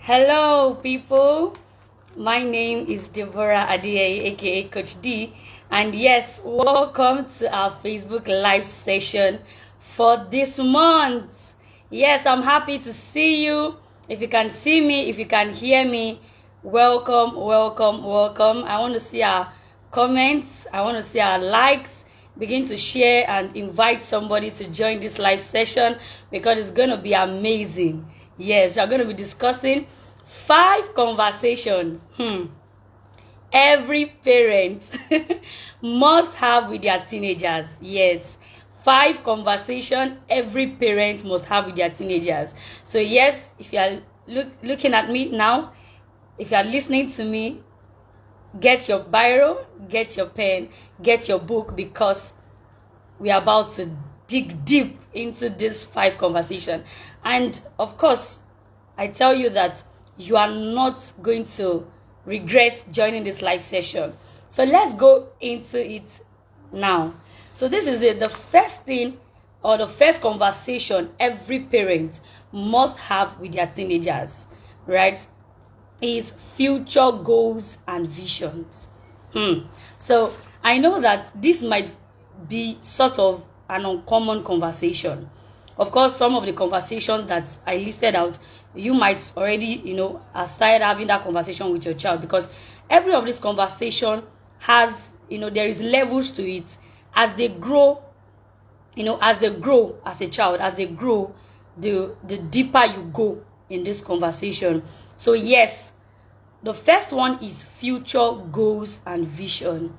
Hello, people. My name is Deborah Adie, aka Coach D, and yes, welcome to our Facebook Live session for this month. Yes, I'm happy to see you. If you can see me, if you can hear me, welcome, welcome, welcome. I want to see our comments. I want to see our likes. Begin to share and invite somebody to join this live session because it's going to be amazing. Yes, we're going to be discussing 5 conversations every parent must have with their teenagers. Yes, 5 conversations every parent must have with their teenagers. So yes, if you are looking at me now, if you are listening to me, get your biro, get your pen, get your book, because we are about to dig deep into this 5 conversation. And of course, I tell you that you are not going to regret joining this live session. So let's go into it now. So this is it. The first thing, or the first conversation every parent must have with their teenagers, right, is future goals and visions. So I know that this might be sort of an uncommon conversation. Of course, some of the conversations that I listed out, you might already, have started having that conversation with your child, because every of this conversation has, there is levels to it. As they grow, as they grow as a child, as they grow, the deeper you go in this conversation. So yes, the first one is future goals and vision.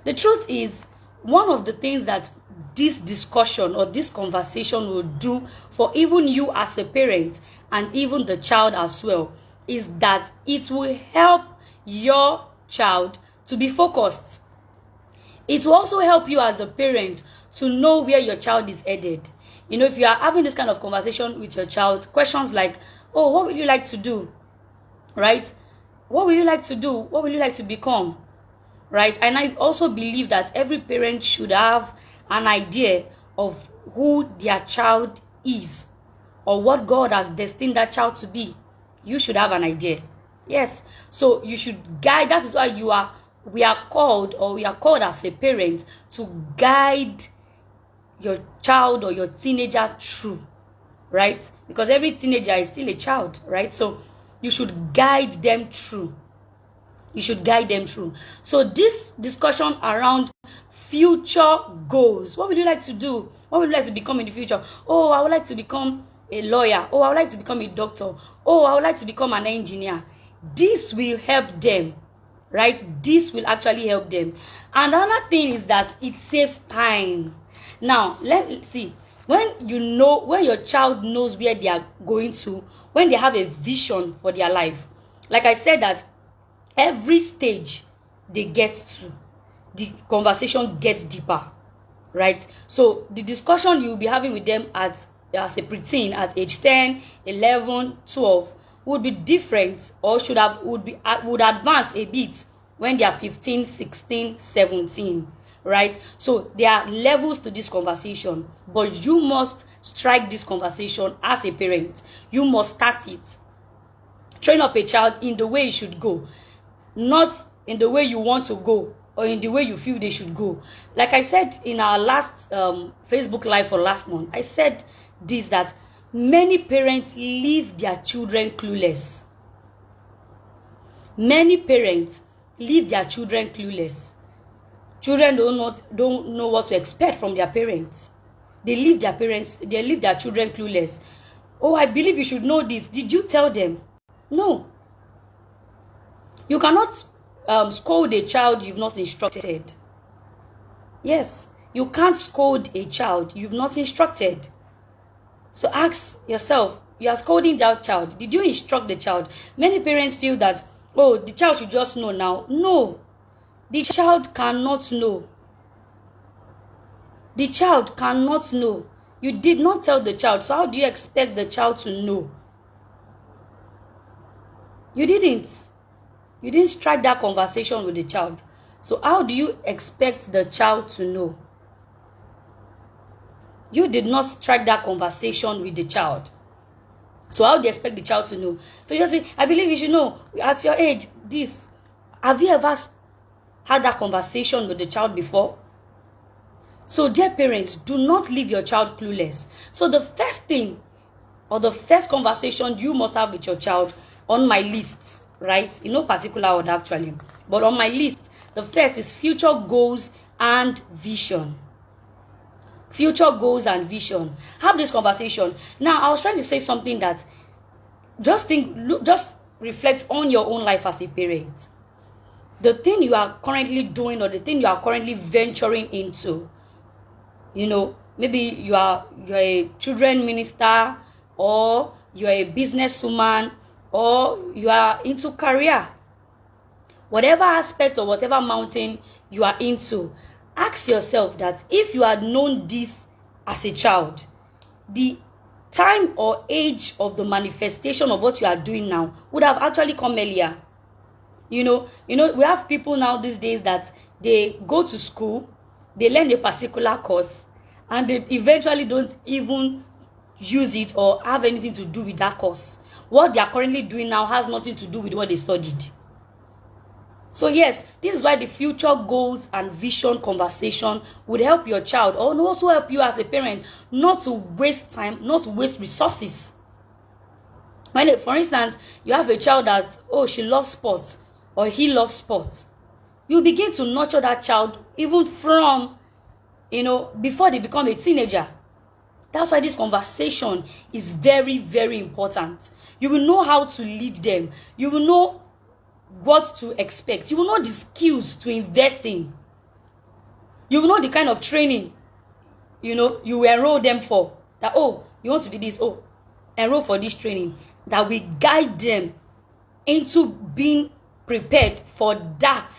The truth is, one of the things that this discussion or this conversation will do for even you as a parent and even the child as well is that it will help your child to be focused. It will also help you as a parent to know where your child is headed. If you are having this kind of conversation with your child, questions like, oh, what would you like to do? Right? What will you like to do? What will you like to become? Right? And I also believe that every parent should have an idea of who their child is, or what God has destined that child to be. You should have an idea. Yes. So you should guide. That is why we are called as a parent to guide your child or your teenager through, right? Because every teenager is still a child, right? So you should guide them through. You should guide them through. So this discussion around future goals. What would you like to do? What would you like to become in the future? Oh, I would like to become a lawyer. Oh, I would like to become a doctor. Oh, I would like to become an engineer. This will help them, right? This will actually help them. And another thing is that it saves time. Now, let me see. When your child knows where they are going to, when they have a vision for their life, like I said, that every stage they get to, the conversation gets deeper, right? So the discussion you'll be having with them as a preteen at age 10, 11, 12 would be different, or would advance a bit when they are 15, 16, 17, right? So there are levels to this conversation, but you must strike this conversation as a parent. You must start it. Train up a child in the way it should go, not in the way you want to go or in the way you feel they should go. Like I said in our last Facebook Live for last month, I said this, that many parents leave their children clueless. Many parents leave their children clueless. Children don't know what to expect from their parents. They leave their children clueless. Oh, I believe you should know this. Did you tell them? No. You cannot scold a child you've not instructed. Yes, you can't scold a child you've not instructed. So ask yourself, you are scolding that child. Did you instruct the child? Many parents feel that, oh, the child should just know now. No, the child cannot know. The child cannot know. You did not tell the child, so how do you expect the child to know? You didn't. You didn't strike that conversation with the child. So how do you expect the child to know? You did not strike that conversation with the child. So how do you expect the child to know? So you just say, I believe you should know at your age this. Have you ever had that conversation with the child before? So dear parents, do not leave your child clueless. So the first thing or the first conversation you must have with your child on my list, right? In no particular order actually, but on my list, the first is future goals and vision. Future goals and vision. Have this conversation. Now, I was trying to say something that just reflect on your own life as a parent. The thing you are currently doing or the thing you are currently venturing into, you know, maybe you're a children minister, or you're a businesswoman, or you are into career. Whatever aspect or whatever mountain you are into, ask yourself that if you had known this as a child, the time or age of the manifestation of what you are doing now would have actually come earlier. You know, we have people now these days that they go to school, they learn a particular course, and they eventually don't even use it or have anything to do with that course. What they are currently doing now has nothing to do with what they studied. So yes, this is why the future goals and vision conversation would help your child, or also help you as a parent, not to waste time, not to waste resources. When, for instance, you have a child that, oh, she loves sports or he loves sports, you begin to nurture that child even from, before they become a teenager. That's why this conversation is very, very important. You will know how to lead them. You will know what to expect. You will know the skills to invest in. You will know the kind of training, you will enroll them for. That, oh, you want to be this, oh, enroll for this training. That will guide them into being prepared for that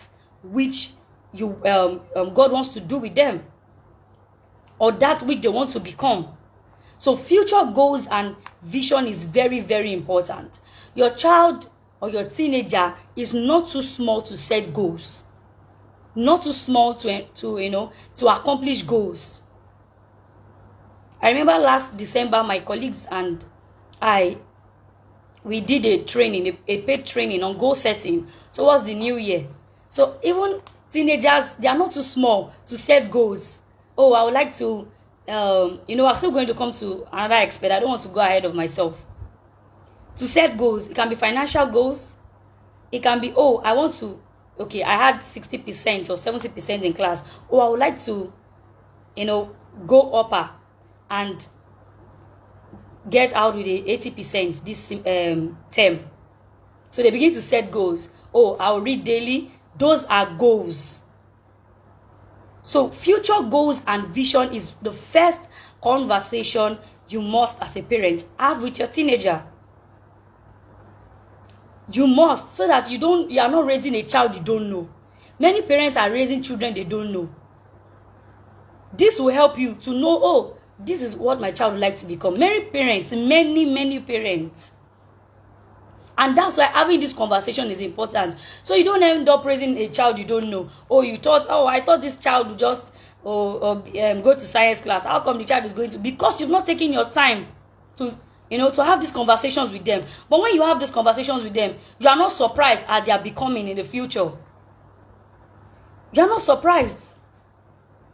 which God wants to do with them, or that which they want to become. So future goals and vision is very, very important. Your child or your teenager is not too small to set goals, not too small to accomplish goals. I remember last December, my colleagues and we did a training, a paid training on goal setting towards the new year. So even teenagers, they are not too small to set goals. Oh, I would like to, I'm still going to come to another expert. I don't want to go ahead of myself. To set goals, it can be financial goals. It can be, oh, I want to, okay, I had 60% or 70% in class. Oh, I would like to, go upper and get out with the 80% this term. So they begin to set goals. Oh, I'll read daily. Those are goals. So future goals and vision is the first conversation you must, as a parent, have with your teenager. You must, so that you are not raising a child you don't know. Many parents are raising children they don't know. This will help you to know, oh, this is what my child would like to become. Many parents. And that's why having this conversation is important. So you don't end up raising a child you don't know. Oh, I thought this child would just go to science class. How come the child is going to? Because you've not taken your time to have these conversations with them. But when you have these conversations with them, you are not surprised at their becoming in the future. You are not surprised.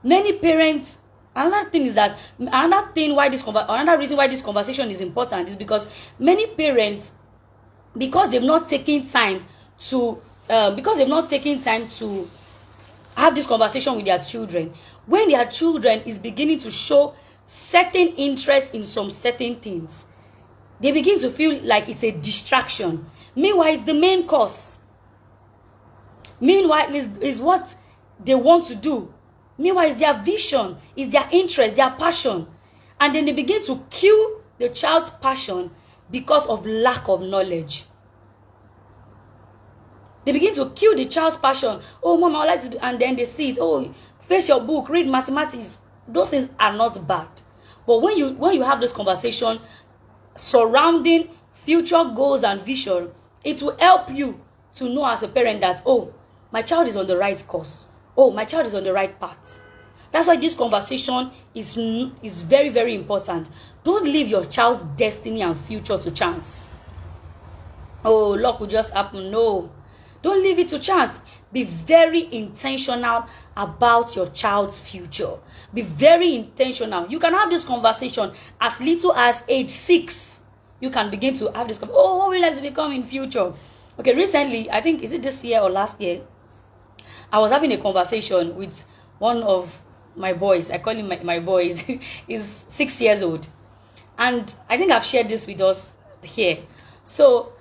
Many parents. Another reason why this conversation is important is because many parents, because they've not taken time to have this conversation with their children. When their children is beginning to show certain interest in some certain things, they begin to feel like it's a distraction. Meanwhile, it's the main course. Meanwhile, is what they want to do. Meanwhile, it's their vision, it's their interest, their passion. And then they begin to kill the child's passion because of lack of knowledge. They begin to kill the child's passion. Oh, mom, I would like to do, and then they see it. Oh, face your book, read mathematics. Those things are not bad. But when you have this conversation surrounding future goals and vision, it will help you to know as a parent that, oh, my child is on the right course. Oh, my child is on the right path. That's why this conversation is very, very important. Don't leave your child's destiny and future to chance. Oh, luck will just happen. No. Don't leave it to chance. Be very intentional about your child's future. Be very intentional. You can have this conversation as little as age 6. You can begin to have this conversation. Oh, what will you like to become in future? Okay, recently, I think, is it this year or last year? I was having a conversation with one of my boys. I call him my boys. He's 6 years old. And I think I've shared this with us here. So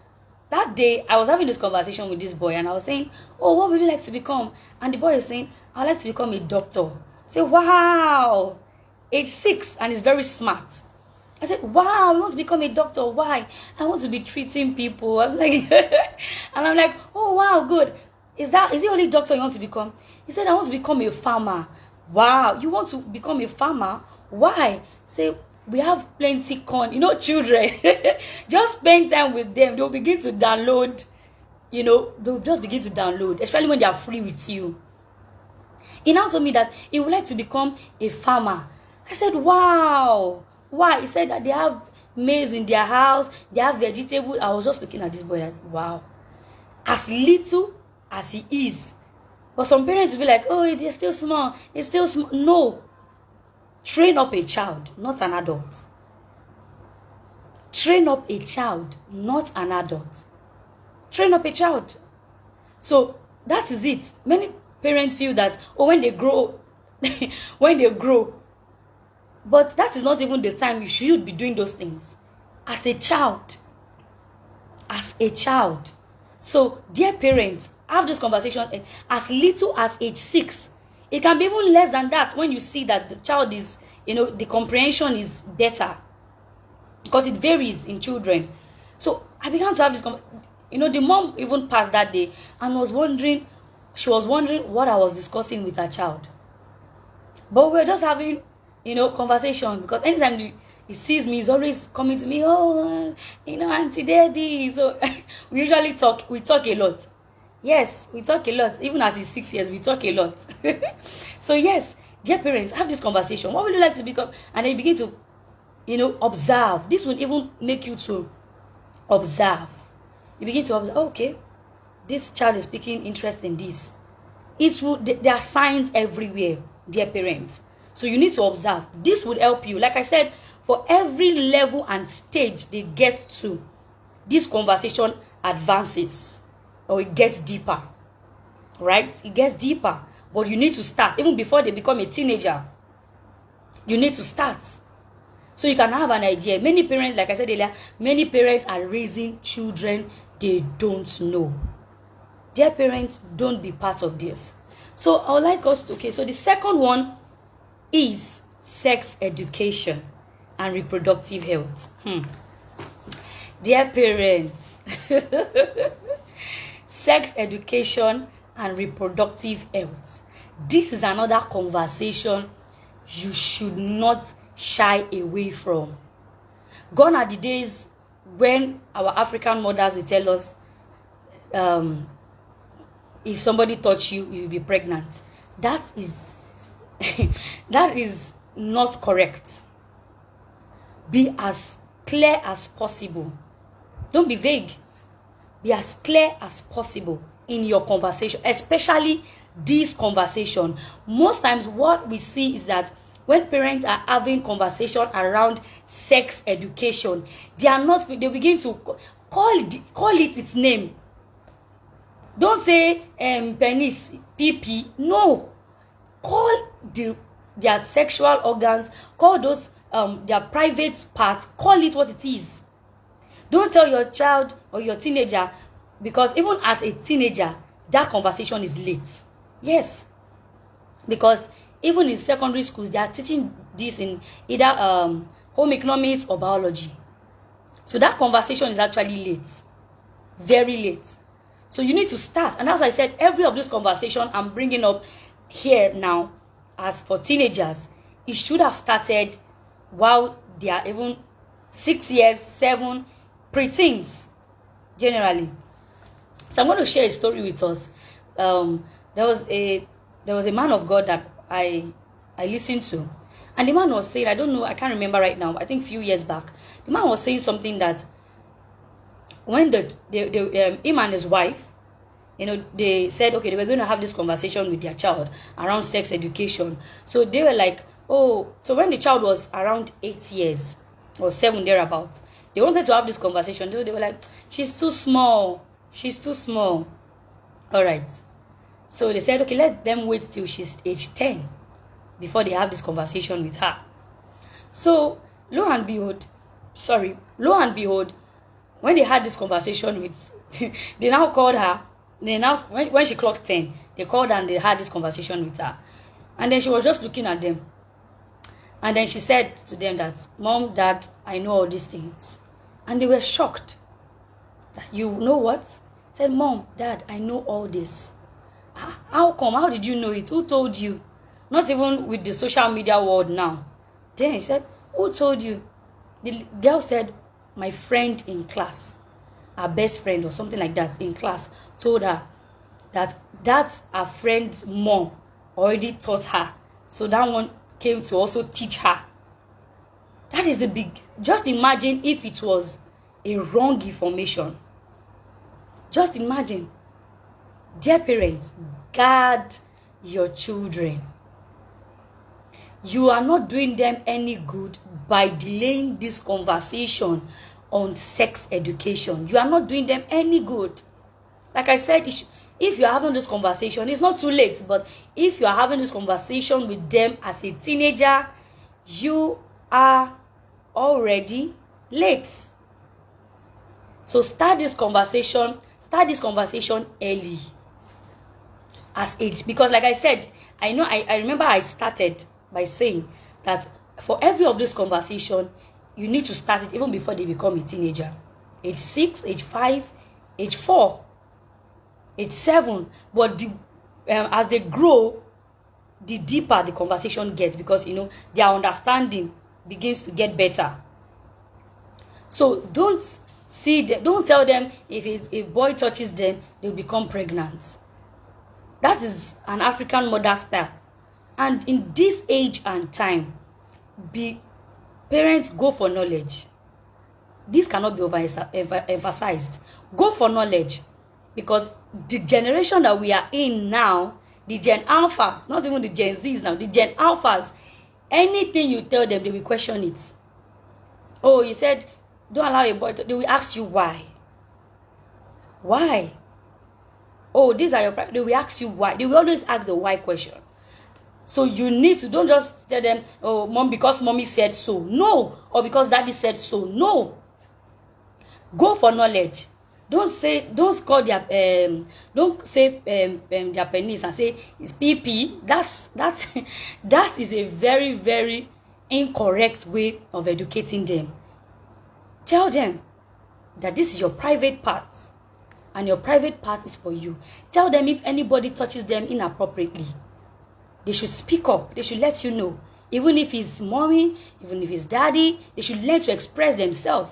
that day, I was having this conversation with this boy, and I was saying, oh, what would you like to become? And the boy is saying, I'd like to become a doctor. I said, wow, age 6, and he's very smart. I said, wow, I want to become a doctor. Why? I want to be treating people. I was like, and I'm like, oh, wow, good. Is the only doctor you want to become? He said, I want to become a farmer. Wow, you want to become a farmer? Why? Say, we have plenty corn. You know, children, just spend time with them. They'll begin to download, they'll just begin to download, especially when they are free with you. He now told me that he would like to become a farmer. I said, wow. Why? He said that they have maize in their house, they have vegetables. I was just looking at this boy like, wow. As little as he is. But some parents will be like, oh, they're still small. It's still small. No. Train up a child, not an adult. Train up a child, not an adult. Train up a child. So that is it. Many parents feel that, oh, when they grow, when they grow. But that is not even the time you should be doing those things. As a child. As a child. So, dear parents, have this conversation as little as age 6. It can be even less than that when you see that the child is, the comprehension is better. Because it varies in children. So, I began to have this the mom even passed that day and she was wondering what I was discussing with her child. But we were just having, conversation, because anytime he sees me, he's always coming to me, oh, Auntie Daddy. So, we talk a lot. Yes, we talk a lot. Even as he's 6 years, we talk a lot. So yes, dear parents, have this conversation. What would you like to become? And then you begin to, observe. This will even make you to observe. You begin to observe, okay, this child is picking interest in this. There are signs everywhere, dear parents. So you need to observe. This would help you. Like I said, for every level and stage they get to, this conversation advances. Or it gets deeper, right? It gets deeper, but you need to start even before they become a teenager. You need to start so you can have an idea. Many parents, like I said earlier, many parents are raising children they don't know. Dear parents, don't be part of this. So I would like us to, so the second one is sex education and reproductive health. Dear parents, sex education and reproductive health. This is another conversation you should not shy away from. Gone are the days when our African mothers will tell us, if somebody touch you, you'll be pregnant. That is that is not correct. Be as clear as possible. Don't be vague. Be as clear as possible in your conversation, especially this conversation. Most times what we see is that when parents are having conversation around sex education, they begin to call it its name. Don't say penis, PP. No. Call their sexual organs, call those their private parts, call it what it is. Don't tell your child or your teenager, because even as a teenager, that conversation is late. Yes. Because even in secondary schools, they are teaching this in either home economics or biology. So that conversation is actually late. Very late. So you need to start. And as I said, every of this conversation I'm bringing up here now, as for teenagers, it should have started while they are even 6 years, 7, pre-teens, generally. So I'm going to share a story with us. There was a man of God that I I listened to. And the man was saying, I don't know, I can't remember right now, I think a few years back, the man was saying something that when him and his wife, they said, okay, they were going to have this conversation with their child around sex education. So they were like, oh, so when the child was around 8 years or 7 thereabouts, they wanted to have this conversation. They were like, she's too small. She's too small. All right. So they said, okay, let them wait till she's age 10 before they have this conversation with her. So lo and behold, when they had this conversation with, they now called her. They now, when she clocked 10, they called her and they had this conversation with her. And then she was just looking at them. And then she said to them that, Mom, Dad, I know all these things. And they were shocked. That, you know what? Said, Mom, Dad, I know all this. How come? How did you know it? Who told you? Not even with the social media world now. Then she said, who told you? The girl said, my friend in class, her best friend or something like that in class, told her that that's her friend's mom already taught her. So that one came to also teach her. That is a big, just imagine if it was a wrong information. Just imagine. Dear parents, guard your children. You are not doing them any good by delaying this conversation on sex education. You are not doing them any good. Like I said, if you are having this conversation, it's not too late, but if you are having this conversation with them as a teenager, you are already late. So start this conversation early as age, because like I said, I remember I started by saying that for every of this conversation, you need to start it even before they become a teenager. Age 6, age 5, age 4, age 7. But as they grow, the deeper the conversation gets, because their understanding begins to get better. So don't tell them if a boy touches them, they'll become pregnant. That is an African mother style. And in this age and time, parents, go for knowledge. This cannot be overemphasized. Go for knowledge, because the generation that we are in now, the Gen Alphas, not even the Gen Zs now, the Gen Alphas, anything you tell them, they will question it. Oh, you said don't allow a boy to, they will ask you why. Why? Oh, these are your, they will ask you why. They will always ask the why question. So you need to, don't just tell them, oh, Mom, because mommy said so. No. Or because daddy said so. No. Go for knowledge. Don't say their penis and say it's PP. That is a very, very incorrect way of educating them. Tell them that this is your private part, and your private part is for you. Tell them if anybody touches them inappropriately, they should speak up. They should let you know. Even if it's mommy, even if it's daddy, they should learn to express themselves.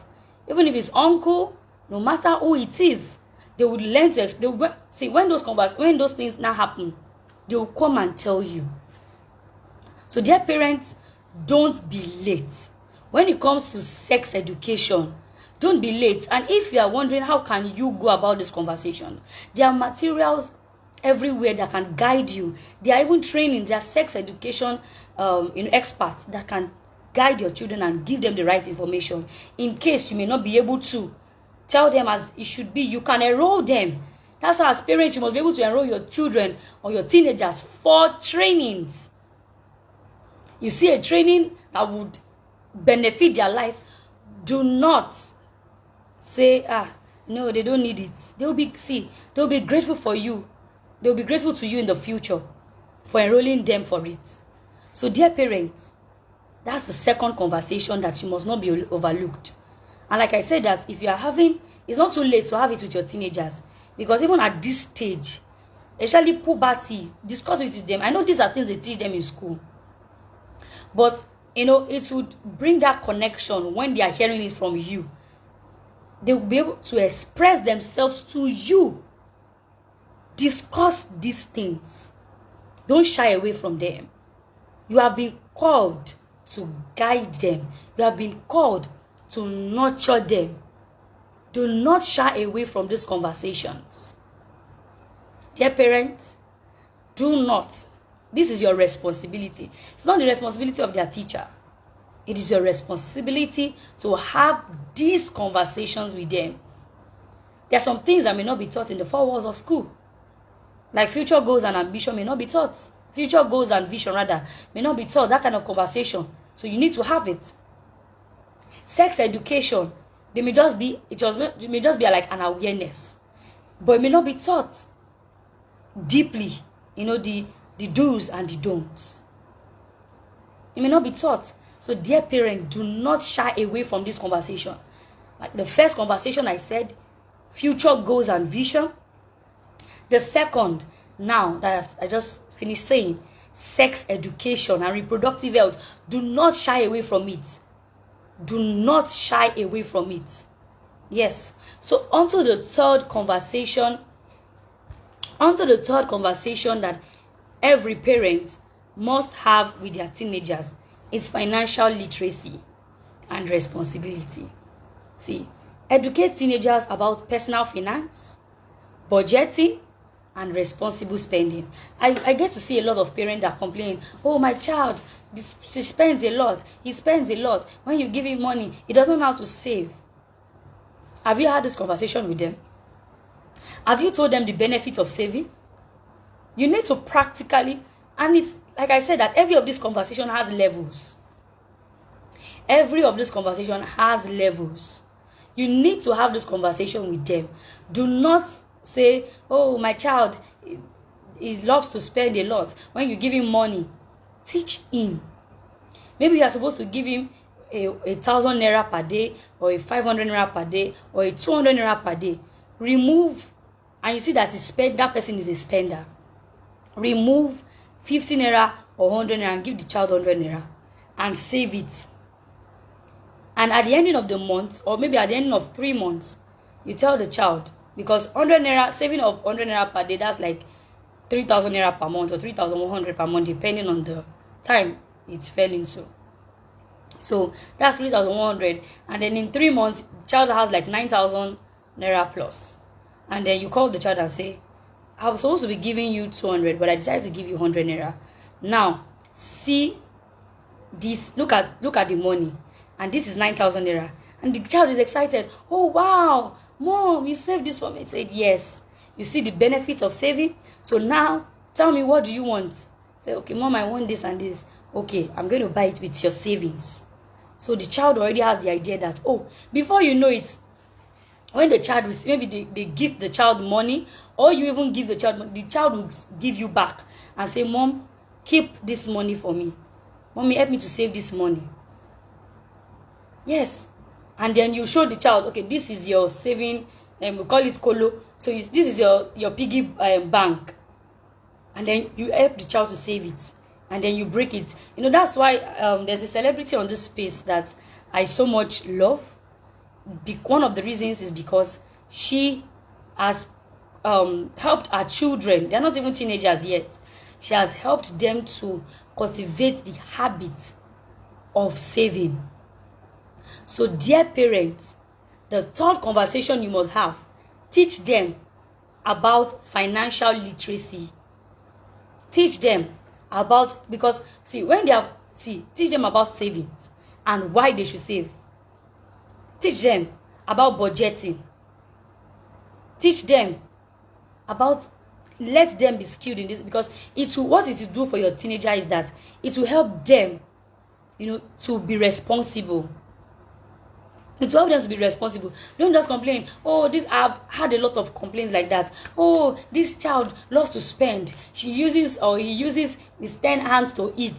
Even if it's uncle, no matter who it is, they would learn to express. See, when those things now happen, they will come and tell you. So dear parents, don't be late. When it comes to sex education, don't be late. And if you are wondering how can you go about this conversation, there are materials everywhere that can guide you. They are even training. There are sex education experts that can guide your children and give them the right information. In case you may not be able to tell them as it should be, you can enroll them. That's why as parents, you must be able to enroll your children or your teenagers for trainings. You see a training that would benefit their life, do not say, no, they don't need it. They'll be grateful for you. They'll be grateful to you in the future for enrolling them for it. So dear parents, that's the second conversation that you must not be overlooked. And like I said, that if you are having, it's not too late to have it with your teenagers, because even at this stage, especially puberty, discuss it with them. I know these are things they teach them in school, but it would bring that connection when they are hearing it from you. They will be able to express themselves to you. Discuss these things. Don't shy away from them. You have been called to guide them. You have been called to nurture them. Do not shy away from these conversations. Dear parents, do not. This is your responsibility. It's not the responsibility of their teacher. It is your responsibility to have these conversations with them. There are some things that may not be taught in the 4 walls of school. Like future goals and ambition may not be taught. Future goals and vision, rather, may not be taught. That kind of conversation. So you need to have it. Sex education, it may just be like an awareness. But it may not be taught deeply. The do's and the don'ts. It may not be taught. So dear parent, do not shy away from this conversation. Like the first conversation I said, future goals and vision. The second, now that I just finished saying, sex education and reproductive health. Do not shy away from it. Do not shy away from it. Yes. So onto the third conversation. That every parent must have with their teenagers is financial literacy and responsibility. See, educate teenagers about personal finance, budgeting, and responsible spending. I get to see a lot of parents that complain, oh, my child, she spends a lot. He spends a lot. When you give him money, he doesn't know how to save. Have you had this conversation with them? Have you told them the benefit of saving? You need to practically, and it's like I said, that every of this conversation has levels. Every of this conversation has levels. You need to have this conversation with them. Do not say, oh, my child, he loves to spend a lot. When you give him money, teach him. Maybe you are supposed to give him a 1,000 naira per day, or a 500 naira per day, or a 200 naira per day. Remove, and you see that that person is a spender. Remove 50 naira or 100 naira and give the child 100 naira and save it. And at the ending of the month, or maybe at the ending of 3 months, you tell the child, because 100 naira, saving of 100 naira per day, that's like 3,000 naira per month or 3,100 per month, depending on the time it fell into. So that's 3,100, and then in 3 months, the child has like 9,000 naira plus. And then you call the child and say, I was supposed to be giving you 200, but I decided to give you 100 naira. Now, see this, look at the money, and this is 9,000 naira. And the child is excited. Oh, wow, Mom, you saved this for me. I said, yes. You see the benefit of saving? So now, tell me, what do you want? Say, okay, Mom, I want this and this. Okay, I'm going to buy it with your savings. So the child already has the idea that, oh, before you know it, when the child receives, maybe they give the child money, or you even give the child money, the child will give you back and say, Mom, keep this money for me. Mommy, help me to save this money. Yes. And then you show the child, okay, this is your saving, we call it colo. So this is your piggy bank. And then you help the child to save it. And then you break it. That's why there's a celebrity on this space that I so much love. One of the reasons is because she has helped her children. They're not even teenagers yet. She has helped them to cultivate the habit of saving. So, dear parents, the third conversation you must have, teach them about financial literacy. Teach them about, because teach them about savings and why they should save. Teach them about budgeting. Teach them about, let them be skilled in this, because what it will do for your teenager is that it will help them, to be responsible. It will help them to be responsible. Don't just complain. Oh, I've had a lot of complaints like that. Oh, this child loves to spend. He uses his 10 hands to eat.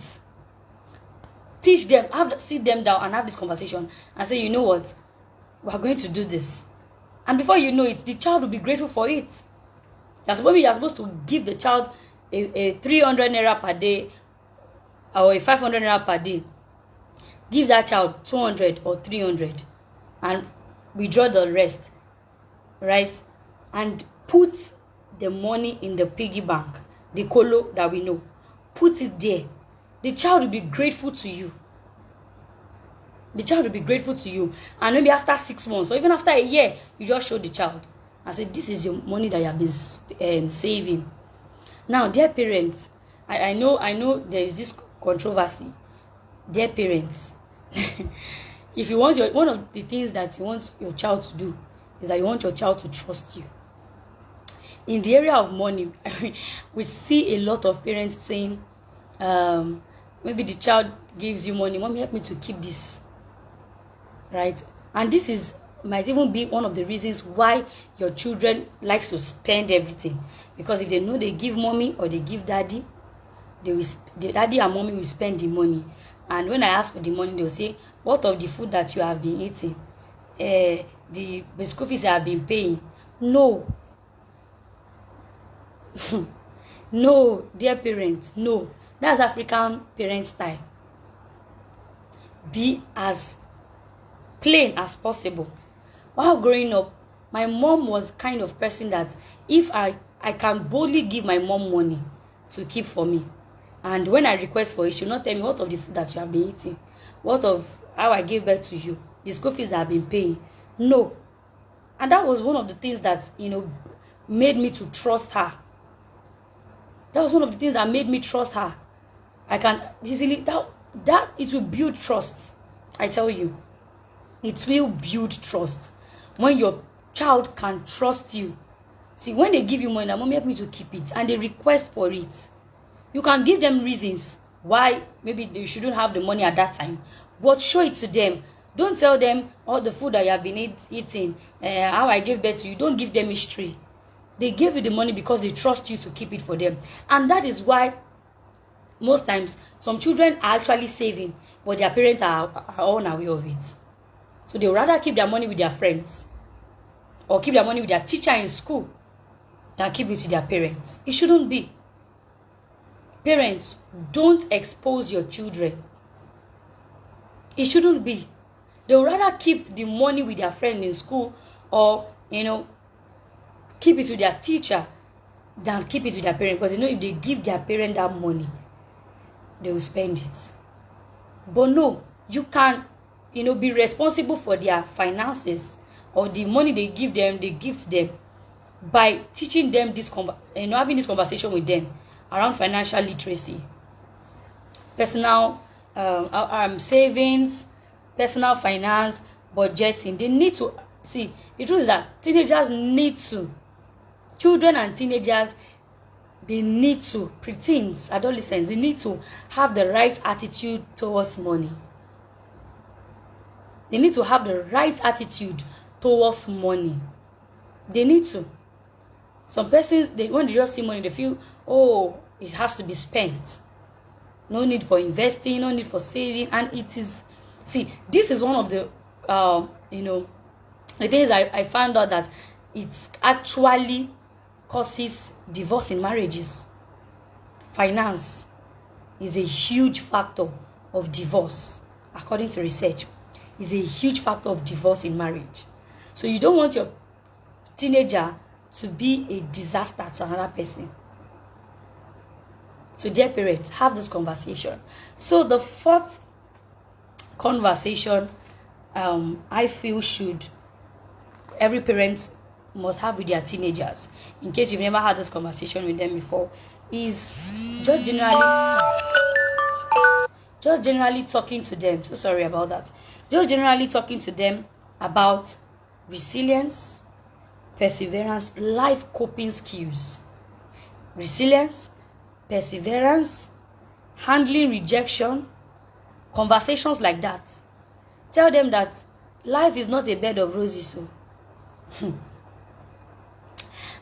Teach them, sit them down and have this conversation and say, you know what? We are going to do this. And before you know it, the child will be grateful for it. Maybe you're supposed to give the child a 300 naira per day or a 500 naira per day. Give that child 200 or 300 and withdraw the rest, right? And put the money in the piggy bank, the colo that we know. Put it there. the child will be grateful to you. The child will be grateful to you. And maybe after 6 months or even after a year, you just show the child and say, this is your money that you have been saving. Now, dear parents, I know there is this controversy. Dear parents, if you want one of the things that you want your child to do is that you want your child to trust you. In the area of money, we see a lot of parents saying, maybe the child gives you money, mommy, help me to keep this. Right? And this might even be one of the reasons why your children likes to spend everything. Because if they know they give mommy or they give daddy, the daddy and mommy will spend the money. And when I ask for the money, they will say, what of the food that you have been eating? The school fees I have been paying. No. No, dear parents, no. That's African parent style. Be as plain as possible. While growing up, my mom was kind of person that if I can boldly give my mom money to keep for me, and when I request for it, she will not tell me what of the food that you have been eating, what of how I gave birth to you, the school fees that I've been paying. No. And that was one of the things that, made me to trust her. That was one of the things that made me trust her. I can easily, that it will build trust. I tell you, it will build trust. When your child can trust you. See, when they give you money, mommy help me to keep it, and they request for it, you can give them reasons why maybe they shouldn't have the money at that time, but show it to them. Don't tell them all the food that you have been eating, how I gave birth to you. Don't give them history. They gave you the money because they trust you to keep it for them. And that is why most times some children are actually saving, but their parents are unaware of it. So they would rather keep their money with their friends or keep their money with their teacher in school than keep it with their parents. It shouldn't be. Parents, don't expose your children. It shouldn't be. They would rather keep the money with their friend in school or, keep it with their teacher than keep it with their parent, because if they give their parent that money, they will spend it. But no, you can be responsible for their finances or the money they give them, they gift them, by teaching them this having this conversation with them around financial literacy, personal savings, personal finance, budgeting. They need to see, the truth is that teenagers need to, children and teenagers, they need to, preteens, adolescents, they need to have the right attitude towards money. They need to have the right attitude towards money. They need to. Some persons, when they just see money, they feel, oh, it has to be spent. No need for investing, no need for saving. And it is, this is one of the, the things I found out that it actually causes divorce in marriages. Finance is a huge factor of divorce, according to research. Is a huge factor of divorce in marriage. So you don't want your teenager to be a disaster to another person. So dear parents, have this conversation. So the fourth conversation I feel every parent must have with their teenagers, in case you've never had this conversation with them before, is just generally talking to them. So sorry about that. Just generally talking to them about resilience, perseverance, life coping skills. Resilience, perseverance, handling rejection, conversations like that. Tell them that life is not a bed of roses. So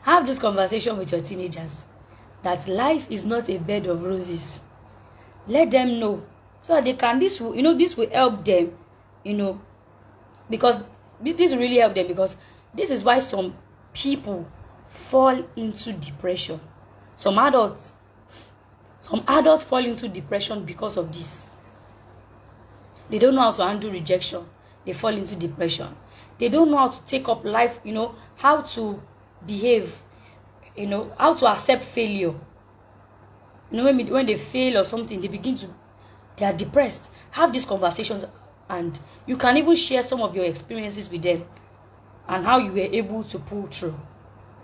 have this conversation with your teenagers, that life is not a bed of roses. Let them know, so that they can, this will help them, because this will really help them, because this is why some people fall into depression. Some adults fall into depression because of this. They don't know how to handle rejection. They fall into depression. They don't know how to take up life, how to behave, how to accept failure. When they fail or something, they begin to they are depressed. Have these conversations, and you can even share some of your experiences with them and how you were able to pull through.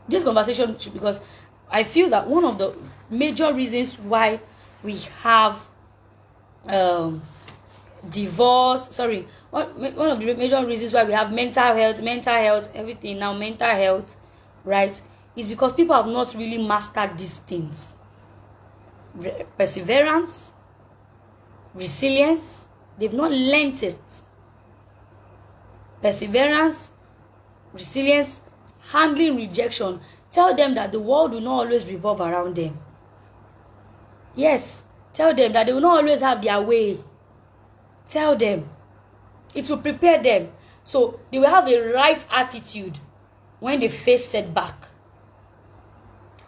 This conversation, because I feel that one of the major reasons why we have divorce, one of the major reasons why we have mental health, everything now, mental health, right, is because people have not really mastered these things. Perseverance, resilience, they've not learnt it. Perseverance, resilience, handling rejection. Tell them that the world will not always revolve around them. Yes, tell them that they will not always have their way. Tell them. It will prepare them. So they will have a right attitude when they face setback.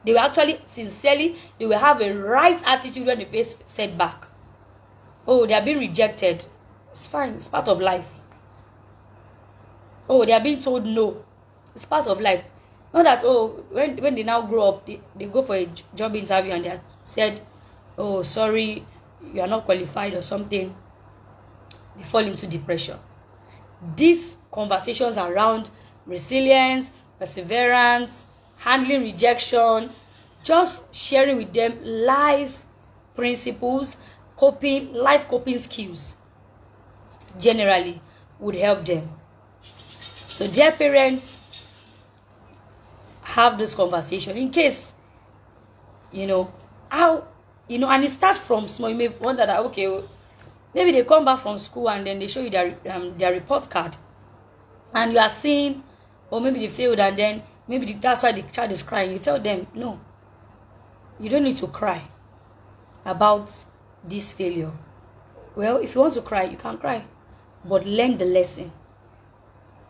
They will actually, sincerely, they will have a right attitude when they face setback. Oh, they are being rejected. It's fine. It's part of life. Oh, they are being told no. It's part of life. Not that, oh, when they now grow up, they go for a job interview and they are said, oh, sorry, you are not qualified or something. They fall into depression. These conversations around resilience, perseverance, handling rejection, just sharing with them life principles, life coping skills generally would help them. So dear parents, have this conversation in case, how, and it starts from small. You may wonder that, okay, maybe they come back from school and then they show you their report card, and you are seeing, or maybe they failed, and then maybe that's why the child is crying. You tell them, no, you don't need to cry about this failure. Well, if you want to cry, you can cry, but learn the lesson,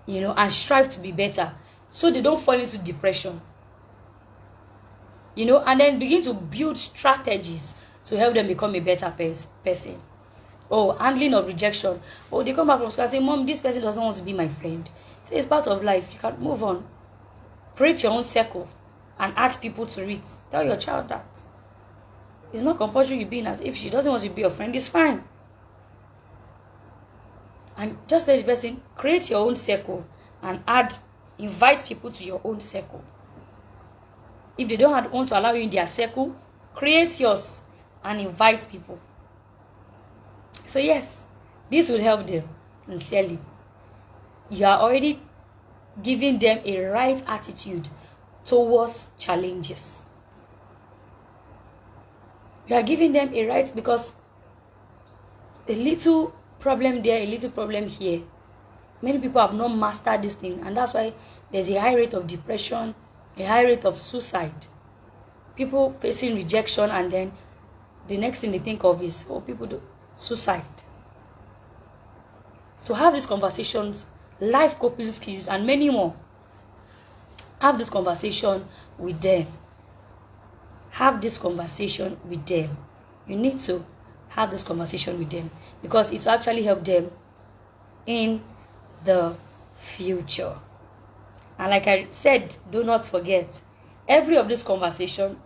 and strive to be better, so they don't fall into depression, and then begin to build strategies to help them become a better person. Oh, handling of rejection. Oh, they come back from school and say, Mom, this person doesn't want to be my friend. Say, it's part of life. You can move on. Create your own circle and ask people to read. Tell your child that. It's not compulsory you be as if she doesn't want to be your friend, it's fine. And just tell the person, create your own circle and invite people to your own circle. If they don't want to allow you in their circle, create yours and invite people. So yes, this will help them, sincerely. You are already giving them a right attitude towards challenges. You are giving them a right, because a little problem there, a little problem here. Many people have not mastered this thing, and that's why there's a high rate of depression, a high rate of suicide. People facing rejection, and then the next thing they think of is, oh, people do suicide. So have these conversations, life coping skills, and many more. Have this conversation with them. Have this conversation with them. You need to have this conversation with them, because it will actually help them in the future. And like I said, do not forget, every of this conversation,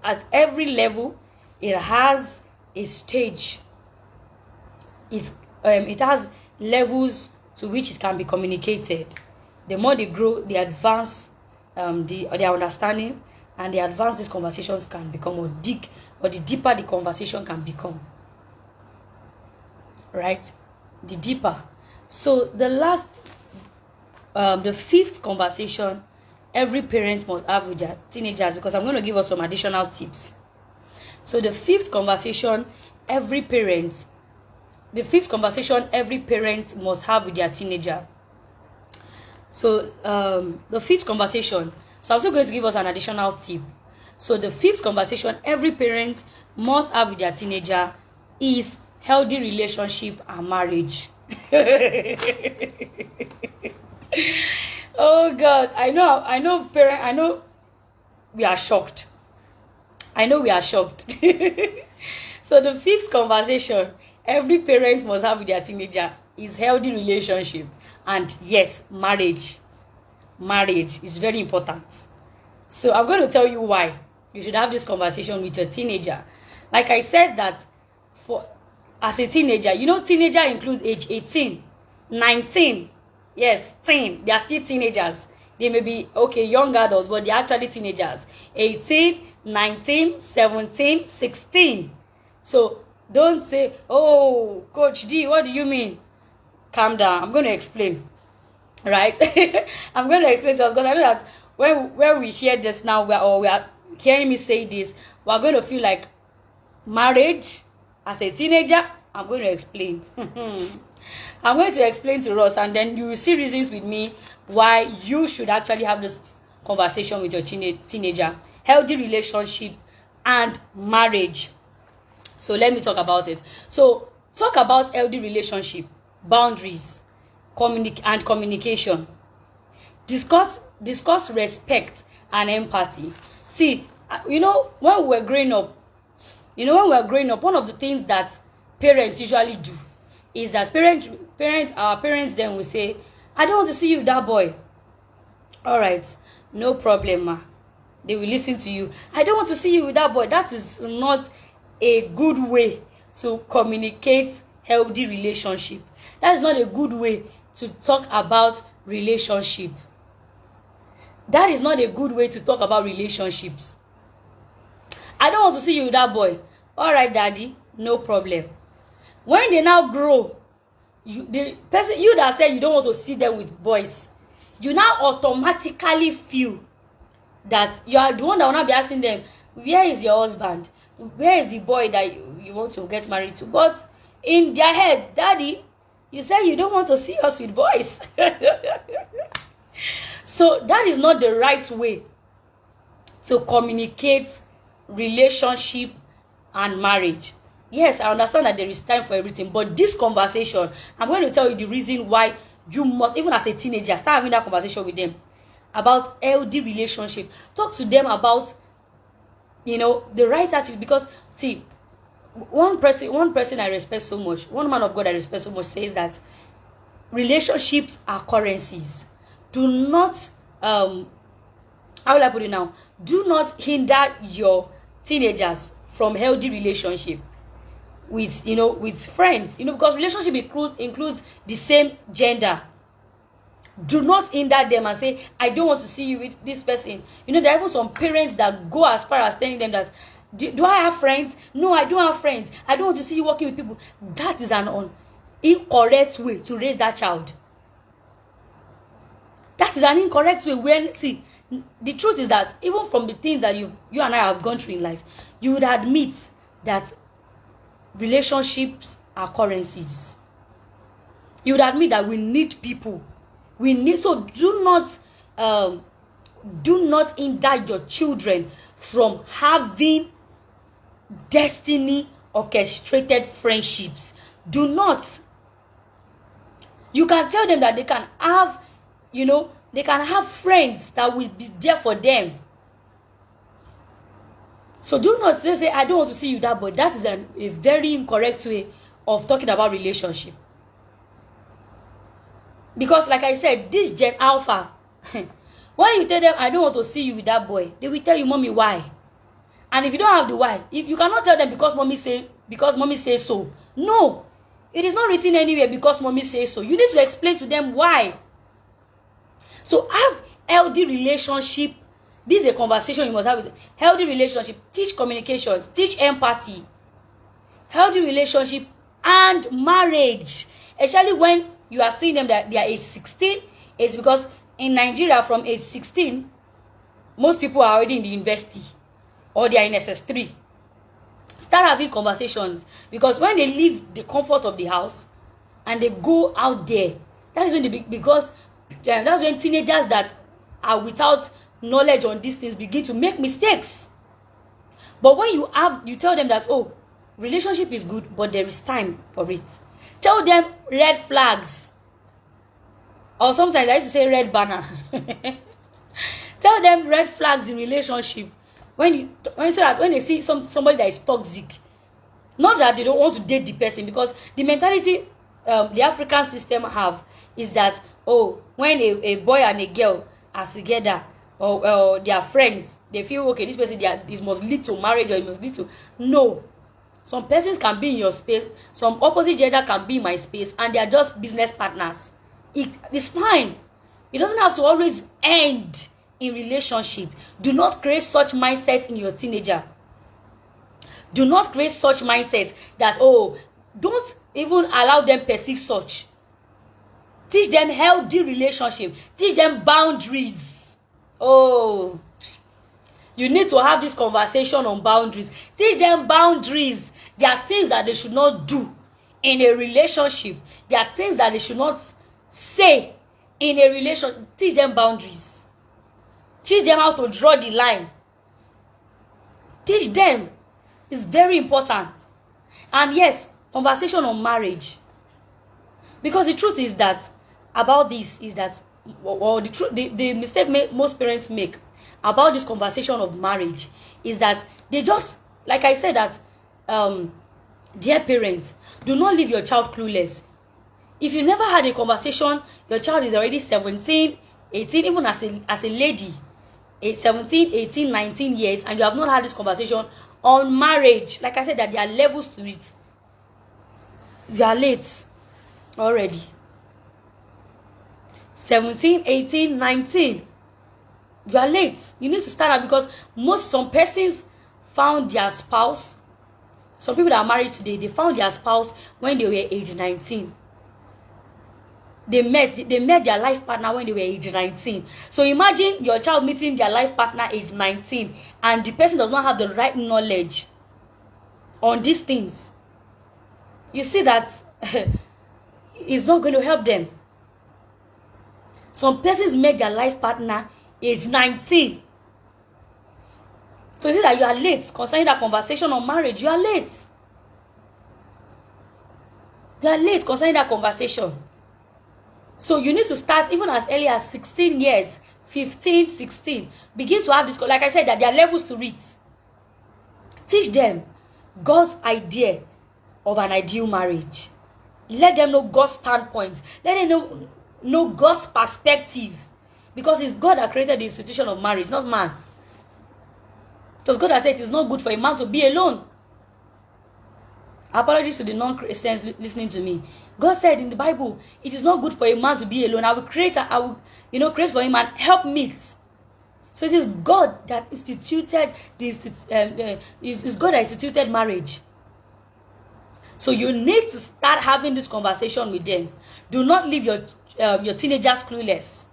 at every level, it has a stage. It has levels to which it can be communicated. The more they grow, they advance their understanding, and the advance these conversations can become, or the deeper the conversation can become. Right? The deeper. So the fifth conversation every parent must have with their teenagers, because I'm going to give us some additional tips. So the fifth conversation every parent must have with their teenager. So the fifth conversation, so I'm still going to give us an additional tip. So the fifth conversation every parent must have with their teenager is healthy relationship and marriage. Oh God, I know we are shocked. So the fifth conversation every parent must have with their teenager is healthy relationship, and yes, marriage. Marriage is very important. So I'm going to tell you why you should have this conversation with your teenager. Like I said, that as a teenager, you know, teenager includes age 18, 19. Yes, teen. They are still teenagers. They may be, okay, young adults, but they're actually teenagers. 18, 19, 17, 16. So don't say, oh, Coach D, what do you mean? Calm down. I'm going to explain. Right? I'm going to explain to us, because I know that when we hear this now, we are hearing me say this, we're going to feel like marriage as a teenager. I'm going to explain. I'm going to explain to us, and then you will see reasons with me why you should actually have this conversation with your teenager. Healthy relationship and marriage. So let me talk about it. So talk about healthy relationship, boundaries, and communication. Discuss respect and empathy. See, you know, when we're growing up, one of the things that parents usually do is that our parents then will say, I don't want to see you with that boy. All right, no problem, ma. They will listen to you. I don't want to see you with that boy. That is not a good way to communicate healthy relationship. That is not a good way to talk about relationship. That is not a good way to talk about relationships. I don't want to see you with that boy. All right, daddy, no problem. When they now grow, the person you that said you don't want to see them with boys, you now automatically feel that you are the one that will not be asking them, where is your husband? Where is the boy that you want to get married to? But in their head, daddy, you said you don't want to see us with boys. So that is not the right way to communicate relationship and marriage. Yes, I understand that there is time for everything, but this conversation, I'm going to tell you the reason why you must, even as a teenager, start having that conversation with them about healthy relationship. Talk to them about, you know, the right attitude. Because see, one person I respect so much, one man of God I respect so much, says that relationships are currencies. Do not how will I put it now? Do not hinder your teenagers from healthy relationship with, you know, with friends, you know, because relationship includes the same gender. Do not hinder them and say, I don't want to see you with this person. You know, there are even some parents that go as far as telling them that, do I have friends? No, I don't have friends. I don't want to see you working with people. That is an incorrect way to raise that child. That is an incorrect way. When, see, the truth is that even from the things that you and I have gone through in life, you would admit that relationships are currencies. You would admit that we need people. So do not hinder your children from having destiny orchestrated friendships. Do not. You can tell them that they can have, you know, they can have friends that will be there for them. So do not say, I don't want to see you that, but that is a very incorrect way of talking about relationship. Because like I said, this Gen Alpha, when you tell them, I don't want to see you with that boy, they will tell you, mommy, why? And if you don't have the why, if you cannot tell them because mommy says so. No, it is not written anywhere because mommy says so. You need to explain to them why. So have healthy relationship. This is a conversation you must have with healthy relationship. Teach communication, teach empathy. Healthy relationship and marriage. Especially when you are seeing them that they are age 16, it's because in Nigeria from age 16, most people are already in the university or they are in SS3. Start having conversations, because when they leave the comfort of the house and they go out there, that is when that's when teenagers that are without knowledge on these things begin to make mistakes. But when you tell them that, oh, relationship is good, but there is time for it. Tell them red flags. Or sometimes I used to say red banner. Tell them red flags in relationship. So that when they see somebody that is toxic, not that they don't want to date the person, because the mentality the African system have is that, oh, when a boy and a girl are together, or they are friends, they feel, okay, this person this must lead to marriage, or it must lead to. No. Some persons can be in your space, some opposite gender can be in my space, and they are just business partners. It's fine. It doesn't have to always end in relationship. Do not create such mindset in your teenager. Do not create such mindset that, oh, don't even allow them perceive such. Teach them healthy relationship. Teach them boundaries. Oh, you need to have this conversation on boundaries. Teach them boundaries. There are things that they should not do in a relationship. There are things that they should not say in a relationship. Teach them boundaries. Teach them how to draw the line. Teach them. It's very important. And yes, conversation on marriage. Because the truth is that, about this is that, or the mistake most parents make about this conversation of marriage is that they just, like I said, that dear parents, do not leave your child clueless. If you never had a conversation, your child is already 17, 18, even as a lady, 17, 18, 19 years, and you have not had this conversation on marriage. Like I said, that there are levels to it. You are late already. 17, 18, 19. You are late. You need to start out, because some persons found their spouse. Some people that are married today, they found their spouse when they were age 19. They met their life partner when they were age 19. So imagine your child meeting their life partner age 19, and the person does not have the right knowledge on these things. You see that it's not going to help them. Some persons met their life partner age 19. So you see that you are late concerning that conversation on marriage. You are late. You are late concerning that conversation. So you need to start even as early as 16 years, 15, 16. Begin to have this, like I said, that there are levels to it. Teach them God's idea of an ideal marriage. Let them know God's standpoint. Let them know God's perspective. Because it's God that created the institution of marriage, not man. Because God has said it is not good for a man to be alone. Apologies to the non-Christians listening to me. God said in the Bible, it is not good for a man to be alone. I will create for him and help meet. So it is God that instituted it's God that instituted marriage. So you need to start having this conversation with them. Do not leave your teenagers clueless.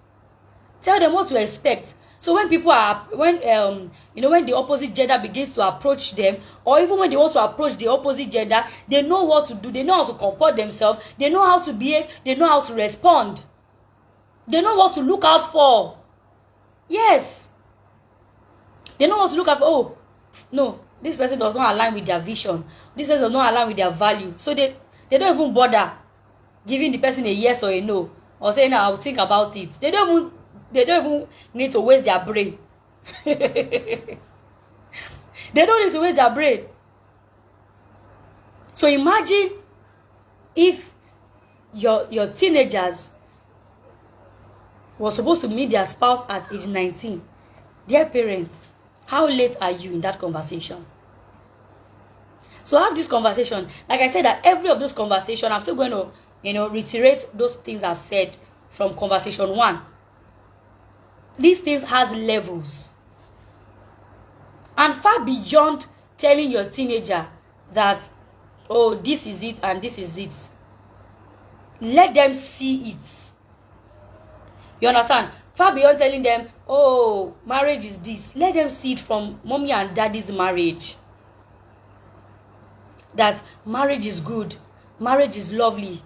Tell them what to expect. So when when the opposite gender begins to approach them, or even when they want to approach the opposite gender, they know what to do. They know how to comport themselves. They know how to behave. They know how to respond. They know what to look out for. Yes. They know what to look out for. Oh, no, this person does not align with their vision. This person does not align with their value. So they don't even bother giving the person a yes or a no, or saying, I'll think about it. They don't even need to waste their brain. They don't need to waste their brain. So imagine if your teenagers were supposed to meet their spouse at age 19. Dear parents, how late are you in that conversation? So have this conversation. Like I said, that every of those conversations, I'm still going to, reiterate those things I've said from conversation 1. These things has levels. And far beyond telling your teenager that, oh, this is it and this is it. Let them see it. You understand? Far beyond telling them, oh, marriage is this. Let them see it from mommy and daddy's marriage. That marriage is good. Marriage is lovely.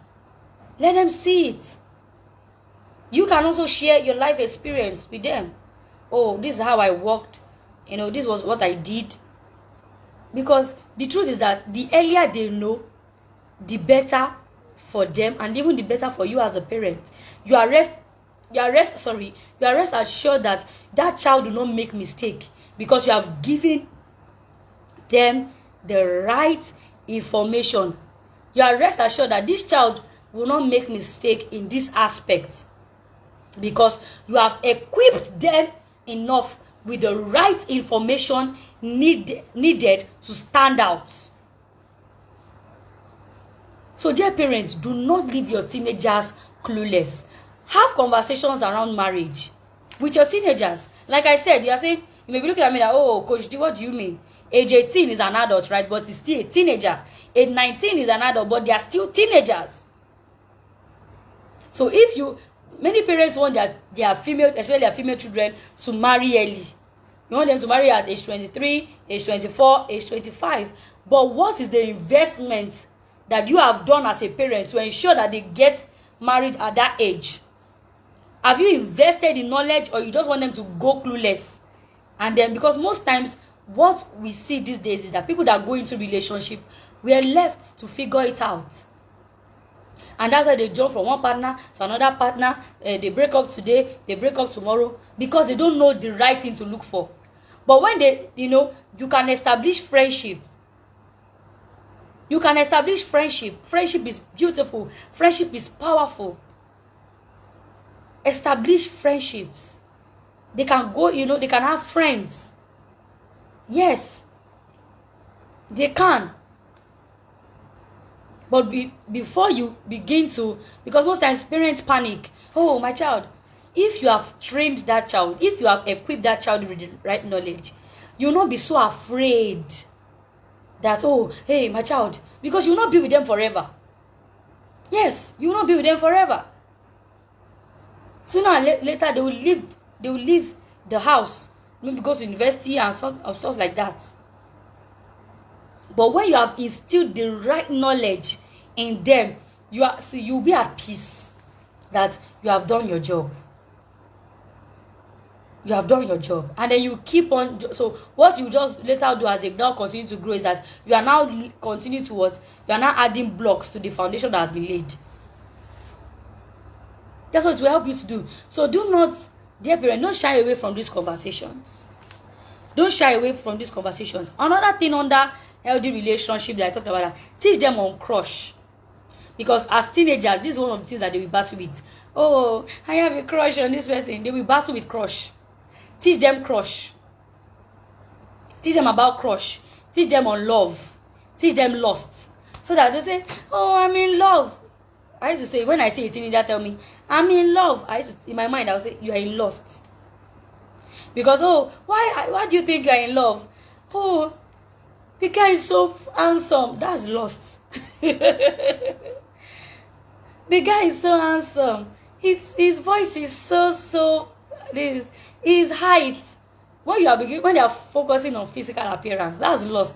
Let them see it. You can also share your life experience with them. Oh, this is how I worked. This was what I did. Because the truth is that the earlier they know, the better for them, and even the better for you as a parent. You are rest assured that that child will not make mistake, because you have given them the right information. You are rest assured that this child will not make mistake in this aspect, because you have equipped them enough with the right information needed to stand out. So dear parents, do not leave your teenagers clueless. Have conversations around marriage with your teenagers. Like I said, you are saying, you may be looking at me like, oh, Coach D, what do you mean? Age 18 is an adult, right? But it's still a teenager. Age 19 is an adult, but they are still teenagers. So if you, many parents want their female, especially their female children, to marry early. You want them to marry at age 23, age 24, age 25. But what is the investment that you have done as a parent to ensure that they get married at that age? Have you invested in knowledge, or you just want them to go clueless? And then, because most times what we see these days is that people that go into relationship, we are left to figure it out. And that's why they jump from one partner to another partner. They break up today, they break up tomorrow, because they don't know the right thing to look for. But when they, you can establish friendship. You can establish friendship. Friendship is beautiful. Friendship is powerful. Establish friendships. They can go, they can have friends. Yes. They can. But before you begin to, because most times parents panic. Oh, my child. If you have trained that child, if you have equipped that child with the right knowledge, you will not be so afraid that, oh, hey, my child, because you will not be with them forever. Yes, you will not be with them forever. Sooner or later, they will leave the house, maybe go to university and stuff like that. But when you have instilled the right knowledge in them, you'll be at peace that you have done your job. You have done your job. And then you keep on. So what you just later do as they now continue to grow is that you are now continue to what? You are now adding blocks to the foundation that has been laid. That's what it will help you to do. So do not, dear parents, don't shy away from these conversations. Don't shy away from these conversations. Another thing under healthy relationship that I talked about, teach them on crush. Because as teenagers, this is one of the things that they will battle with. Oh, I have a crush on this person. They will battle with crush. Teach them crush. Teach them about crush. Teach them on love. Teach them lust. So that they say, oh, I'm in love. I used to say, when I see a teenager tell me, I'm in love, in my mind, I would say, you are in lust. Because, oh, why do you think you are in love? Oh, the guy is so handsome. That's lust. The guy is so handsome. His voice is so his height. When they are focusing on physical appearance, that's lust.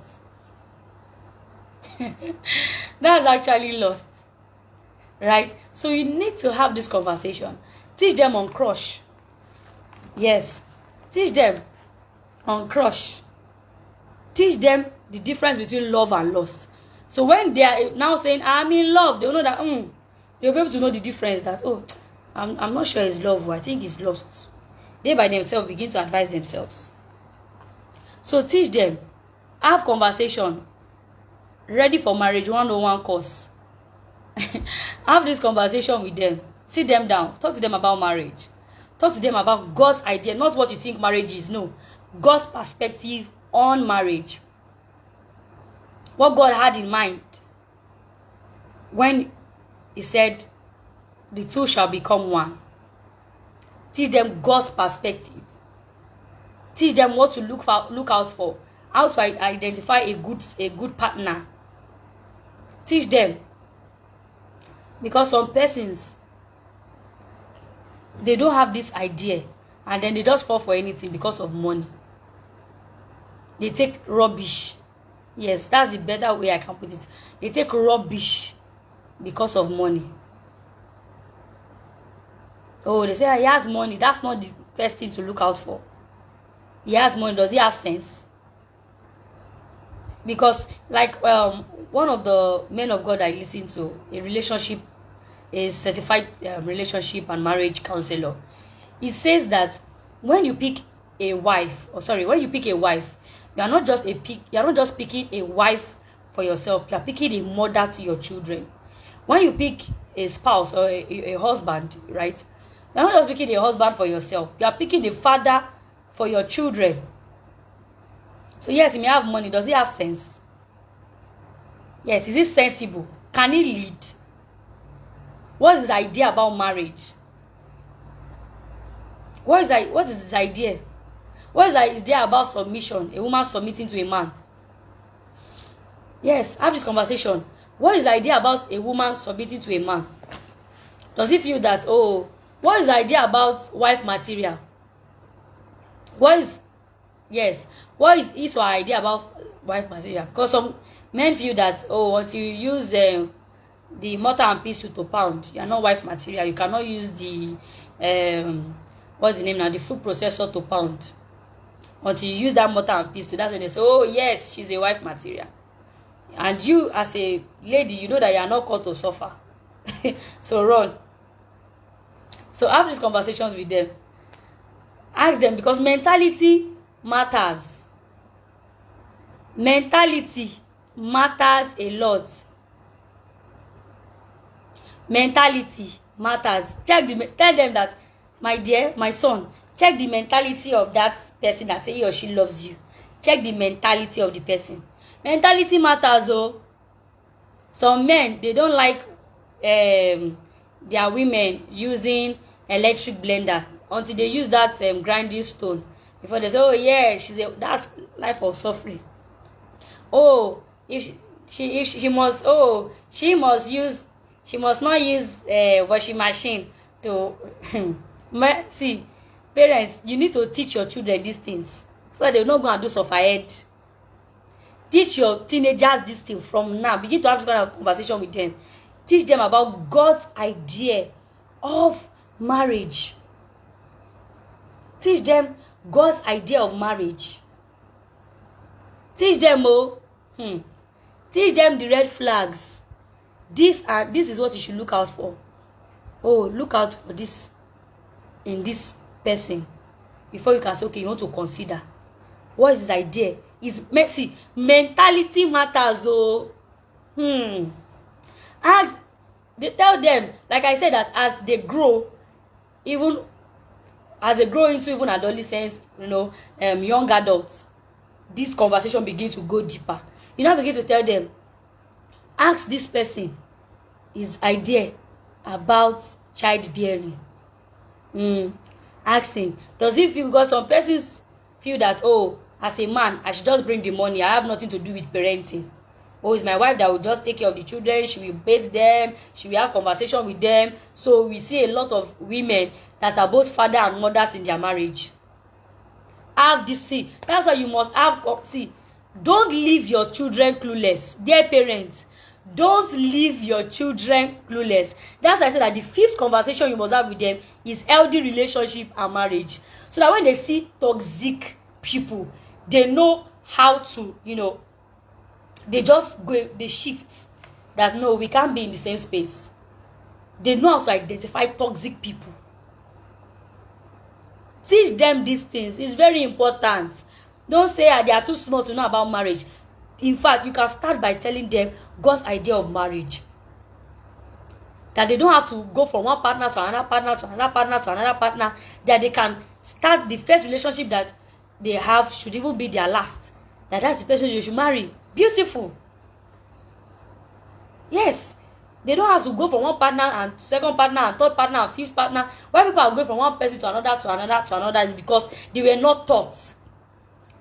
That's actually lust. Right? So you need to have this conversation. Teach them on crush. Yes. Teach them on crush. Teach them the difference between love and lust. So when they are now saying, I'm in love, they'll know that, they'll be able to know the difference that, oh, I'm not sure it's love, I think it's lust. They by themselves begin to advise themselves. So teach them. Have conversation. Ready for marriage 101 course. Have this conversation with them. Sit them down. Talk to them about marriage. Talk to them about God's idea, not what you think marriage is. No. God's perspective on marriage. What God had in mind when he said, the two shall become one. Teach them God's perspective. Teach them what to look out for. How to identify a good partner. Teach them. Because some persons, they don't have this idea, and then they just fall for anything because of money. They take rubbish. Yes, that's the better way I can put it. They take rubbish because of money. Oh, they say he has money. That's not the first thing to look out for. He has money. Does he have sense? Because like one of the men of God I listen to, a certified relationship and marriage counselor, he says that when you pick a wife, you are not just picking a wife for yourself. You are picking a mother to your children. When you pick a spouse or a husband, right? You are not just picking a husband for yourself. You are picking a father for your children. So yes, he may have money. Does he have sense? Yes, is he sensible? can he lead? What is his idea about marriage? What is his idea? What is his idea about submission? A woman submitting to a man. Yes, have this conversation. What is the idea about a woman submitting to a man? Does he feel that, oh, what is the idea about wife material? What is his or her idea about wife material? Because some men feel that, oh, until you use the mortar and pestle to pound, you are not wife material. You cannot use the what's the name now, the food processor to pound. Until you use that mortar and pestle, that's when they say, oh yes, she's a wife material. And you as a lady, you know that you are not called to suffer. So run. So have these conversations with them. Ask them, because mentality matters. Mentality matters a lot. Mentality matters. Tell them that, my dear, my son, check the mentality of that person that say he or she loves you. Check the mentality of the person. Mentality matters, oh. Some men, they don't like their women using electric blender until they use that grinding stone before they say, oh yeah, that's life of suffering. Oh, she must not use washing machine to see, parents, you need to teach your children these things so that they're not going to do suffer head. Teach your teenagers this thing from now. Begin to have this kind of conversation with them. Teach them about God's idea of marriage. Teach them God's idea of marriage. Teach them, teach them the red flags. This is what you should look out for. Oh, look out for this in this person before you can say, okay, you want to consider. What is his idea? Is messy. Mentality matters, oh. They tell them, like I said, that as they grow, even as they grow into even adolescence, young adults, this conversation begins to go deeper. You now begin to tell them, ask this person his idea about childbearing. Ask him, does he feel, because some persons feel that, oh, as a man, I should just bring the money, I have nothing to do with parenting. Oh, it's my wife that will just take care of the children, she will bathe them, she will have conversation with them. So we see a lot of women that are both father and mothers in their marriage. Have this, see, that's why you must have, see, don't leave your children clueless. Dear parents, don't leave your children clueless. That's why I said that the fifth conversation you must have with them is healthy relationship and marriage. So that when they see toxic people, they know how to, they just go, they shift. That no, we can't be in the same space. They know how to identify toxic people. Teach them these things. It's very important. Don't say they are too small to know about marriage. In fact, you can start by telling them God's idea of marriage. That they don't have to go from one partner to another partner to another partner to another partner. That they can start the first relationship that they have should even be their last. That's the person you should marry. Beautiful. Yes. They don't have to go from one partner and second partner and third partner and fifth partner. Why people are going from one person to another to another to another is because they were not taught.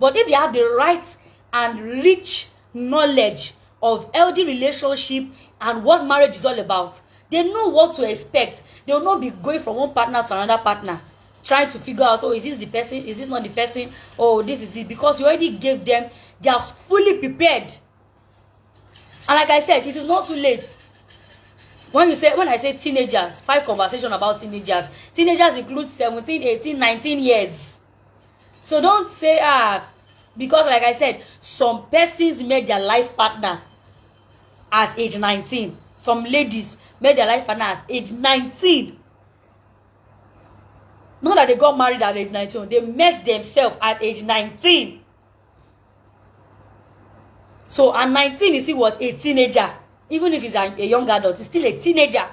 But if they have the right and rich knowledge of healthy relationship and what marriage is all about, they know what to expect. They will not be going from one partner to another partner, trying to figure out, oh, is this the person? Is this not the person? Oh, this is it. Because you already gave them, they are fully prepared. And like I said, it is not too late. When I say teenagers, 5 conversations about teenagers. Teenagers include 17, 18, 19 years. So don't say, because like I said, some persons made their life partner at age 19. Some ladies made their life partner at age 19. Not that they got married at age 19. They met themselves at age 19. So at 19 is still what? A teenager. Even if he's a young adult, he's still a teenager.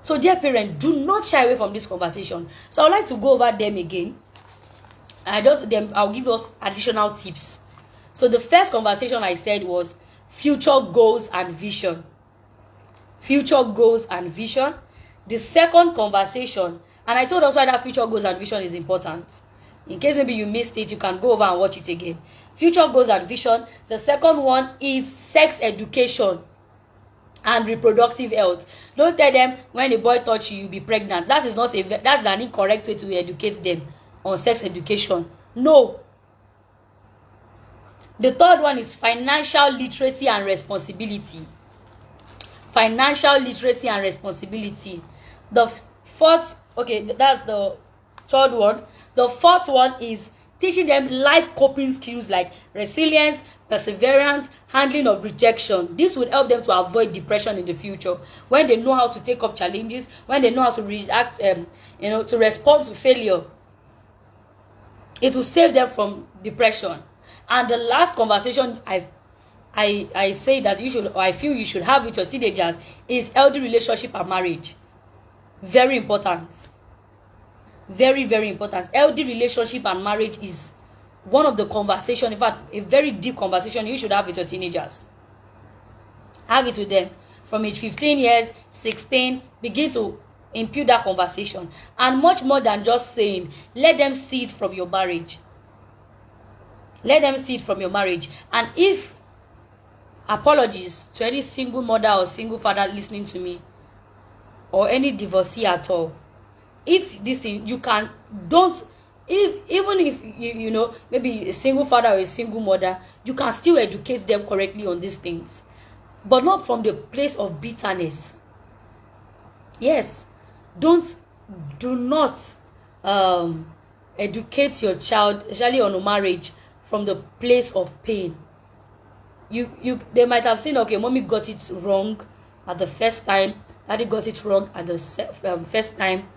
So dear parents, do not shy away from this conversation. So I would like to go over them again. I'll give us additional tips. So the first conversation I said was future goals and vision. Future goals and vision. The second conversation, and I told us why that future goals and vision is important. In case maybe you missed it, you can go over and watch it again. Future goals and vision. The second one is sex education and reproductive health. Don't tell them when a boy touch you, you'll be pregnant. That's an incorrect way to educate them on sex education. No. The third one is financial literacy and responsibility. Financial literacy and responsibility. The fourth, okay, that's the third one. The fourth one is teaching them life coping skills like resilience, perseverance, handling of rejection. This would help them to avoid depression in the future. When they know how to take up challenges, when they know how to react, to respond to failure, it will save them from depression. And the last conversation I say that you should, or I feel you should have with your teenagers, is healthy relationship and marriage. Very important. Very, very important. Healthy relationship and marriage is one of the conversation, in fact, a very deep conversation you should have with your teenagers. Have it with them. From age 15 years, 16, begin to impute that conversation. And much more than just saying, let them see it from your marriage. Let them see it from your marriage. And if, apologies to any single mother or single father listening to me, or any divorcee at all, if this thing, you can, don't, even if you know, maybe a single father or a single mother, you can still educate them correctly on these things, but not from the place of bitterness. Yes, do not educate your child, especially on a marriage, from the place of pain. They might have seen, okay, mommy got it wrong at the first time, daddy got it wrong at the first time.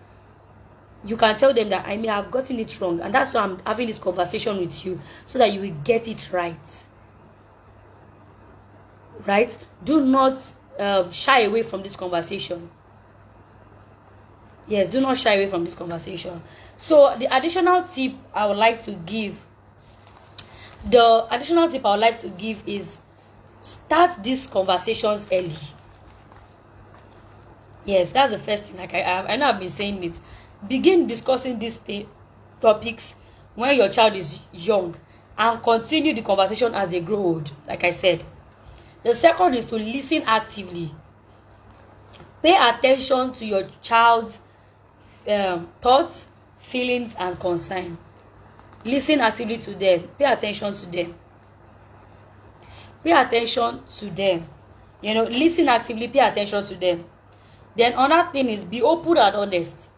You can tell them that I may have gotten it wrong, and that's why I'm having this conversation with you, so that you will get it right. Right? Do not shy away from this conversation. Yes, do not shy away from this conversation. So the additional tip I would like to give, is start these conversations early. Yes, that's the first thing. Like I know I've been saying it. Begin discussing these topics when your child is young, and continue the conversation as they grow old, like I said. The second is to listen actively. Pay attention to your child's thoughts, feelings, and concern. Listen actively to them. Pay attention to them. Pay attention to them. Listen actively, pay attention to them. Then another thing is be open and honest.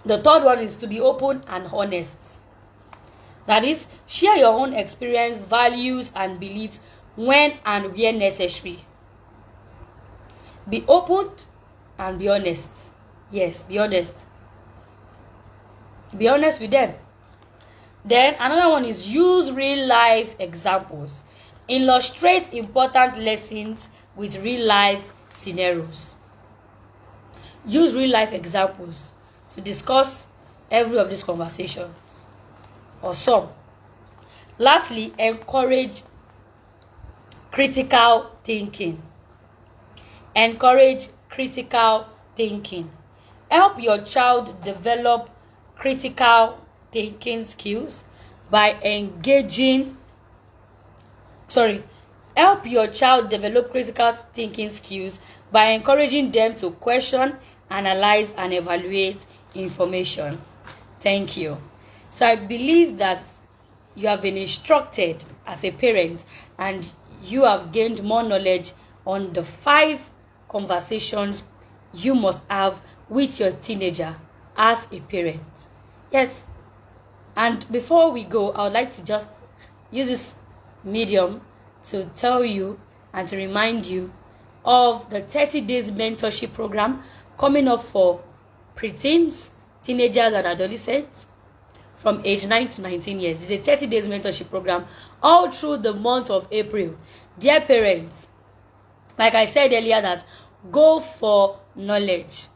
The third one is to be open and honest. That is, share your own experience, values, and beliefs when and where necessary. Be open and be honest. Yes, be honest. Be honest with them. Then another one is use real life examples. Illustrate important lessons with real life scenarios. Use real life examples to discuss every of these conversations, or some. Lastly, encourage critical thinking. Encourage critical thinking. Help your child develop critical thinking skills by engaging. Help your child develop critical thinking skills by encouraging them to question, analyze, and evaluate information. Thank you. So I believe that you have been instructed as a parent, and you have gained more knowledge on the 5 conversations you must have with your teenager as a parent. Yes. And before we go, I would like to just use this medium to tell you and to remind you of the 30 days mentorship program coming up for preteens, teenagers, and adolescents from age 9 to 19 years. It's a 30 days mentorship program all through the month of April. Dear parents, like I said earlier, that go for knowledge.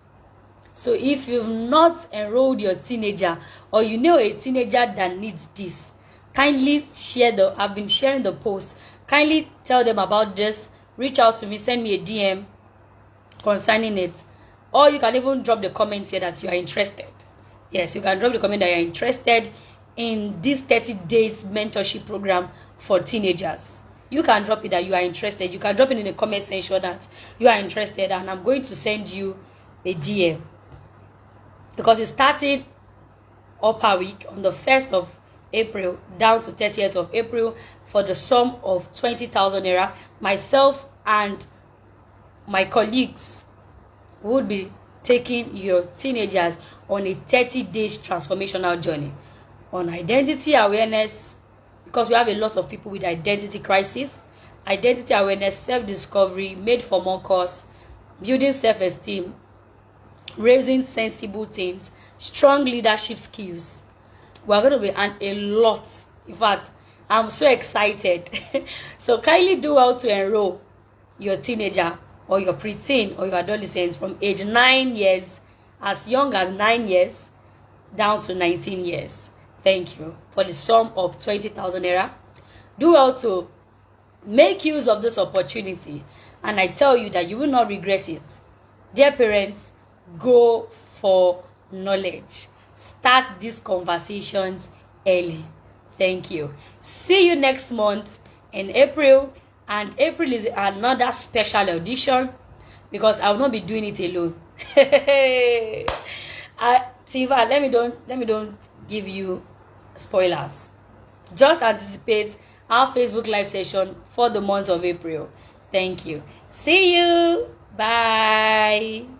So if you've not enrolled your teenager, or you know a teenager that needs this, kindly share I've been sharing the post kindly tell them about this. Reach out to me, send me a DM concerning it, or you can even drop the comments here that you are interested. Yes, you can drop the comment that you are interested in this 30 days mentorship program for teenagers. You can drop it that you are interested. You can drop it in the comment section that you are interested, and I'm going to send you a DM, because it started upper week on the 1st of April down to 30th of April for the sum of 20,000 naira. Myself and my colleagues would be taking your teenagers on a 30 days transformational journey on identity awareness, because we have a lot of people with identity crisis, identity awareness, self-discovery, made for more cause, building self-esteem, raising sensible teens, strong leadership skills. We're going to be a lot. In fact, I'm so excited. So kindly do well to enroll your teenager or your preteen or your adolescents from age 9 years, as young as 9 years, down to 19 years. Thank you, for the sum of 20,000 naira. Do well to make use of this opportunity, and I tell you that you will not regret it. Dear parents, go for knowledge. Start these conversations early. Thank you. See you next month in April, and April is another special edition because I will not be doing it alone. Siva, let me don't give you spoilers. Just anticipate our Facebook live session for the month of April. Thank you. See you. Bye.